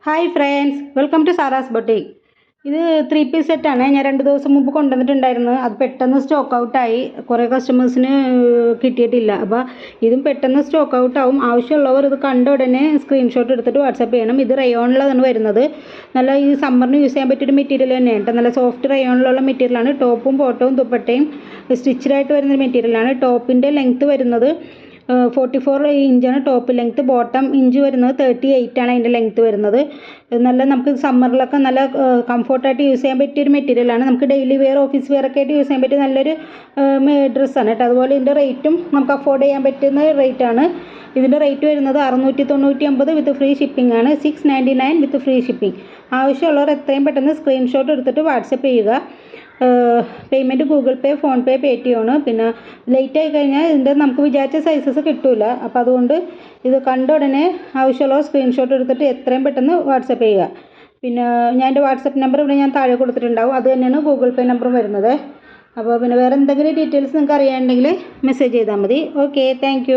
Hi friends, welcome to Sara's boutique. ഇത് 3 piece സെറ്റാണ്. ഞാൻ 2 ദിവസം മുമ്പ് കൊണ്ടുവന്നിട്ടുണ്ടായിരുന്നു. അത് പെട്ടെന്ന് സ്റ്റോക്ക് ഔട്ടായി. കുറേ കസ്റ്റമേഴ്സിന് കിട്ടിയിട്ടില്ല. അപ്പോൾ ഇതും പെട്ടെന്ന് സ്റ്റോക്ക് ഔട്ടാവും. ആവശ്യമുള്ളവർ ഇത് കണ്ട ഉടനെ സ്ക്രീൻഷോട്ട് എടുത്തിട്ട് വാട്സപ്പ് ചെയ്യണം. ഇത് റയോണിലാണ് വരുന്നത്. നല്ല ഈ സമ്മറിന് യൂസ് ചെയ്യാൻ പറ്റിയൊരു മെറ്റീരിയൽ തന്നെയാണ് കേട്ടോ. നല്ല സോഫ്റ്റ് റയോണിലുള്ള മെറ്റീരിയലാണ്. ടോപ്പും ബോട്ടവും ദുപ്പട്ടയും സ്റ്റിച്ചഡായിട്ട് വരുന്ന മെറ്റീരിയലാണ്. ടോപ്പിൻ്റെ ലെങ്ത്ത് വരുന്നത് 44 ഇഞ്ചാണ് ടോപ്പ് ലെങ്ത്ത്. ബോട്ടം ഇഞ്ച് വരുന്നത് 38 ആണ് അതിൻ്റെ ലെങ്ത്ത് വരുന്നത്. നല്ല നമുക്ക് സമ്മറിലൊക്കെ നല്ല കംഫർട്ടായിട്ട് യൂസ് ചെയ്യാൻ പറ്റിയൊരു മെറ്റീരിയലാണ്. നമുക്ക് ഡെയിലി വെയർ, ഓഫീസ് വെയർ ഒക്കെ ആയിട്ട് യൂസ് ചെയ്യാൻ പറ്റിയ നല്ലൊരു ഡ്രസ്സാണ് കേട്ടോ. അതുപോലെ ഇതിൻ്റെ റേറ്റും നമുക്ക് അഫോർഡ് ചെയ്യാൻ പറ്റുന്ന റേറ്റാണ്. ഇതിൻ്റെ റേറ്റ് വരുന്നത് 699 വിത്ത് ഫ്രീ ഷിപ്പിംഗ് ആണ്. 699 വിത്ത് ഫ്രീ ഷിപ്പിംഗ്. ആവശ്യമുള്ളവർ എത്രയും പെട്ടെന്ന് സ്ക്രീൻഷോട്ട് എടുത്തിട്ട് വാട്സപ്പ് ചെയ്യുക. പേയ്മെൻറ്റ് ഗൂഗിൾ പേ, ഫോൺ പേ, പേടിഎം ആണ്. പിന്നെ ലേറ്റ് ആയി കഴിഞ്ഞാൽ ഇതിൻ്റെ നമുക്ക് വിചാരിച്ച സൈസസ് കിട്ടില്ല. അപ്പോൾ അതുകൊണ്ട് ഇത് കണ്ട ഉടനെ ആവശ്യമുള്ളവർ സ്ക്രീൻഷോട്ട് എടുത്തിട്ട് എത്രയും പെട്ടെന്ന് വാട്സപ്പ് ചെയ്യുക. പിന്നെ ഞാൻ എൻ്റെ വാട്സപ്പ് നമ്പർ ഇവിടെ ഞാൻ താഴെ കൊടുത്തിട്ടുണ്ടാവും. അത് തന്നെയാണ് ഗൂഗിൾ പേ നമ്പറും വരുന്നത്. അപ്പോൾ പിന്നെ വേറെ എന്തെങ്കിലും ഡീറ്റെയിൽസ് നിങ്ങൾക്ക് അറിയാനുണ്ടെങ്കിൽ മെസ്സേജ് ചെയ്താൽ മതി. Okay, thank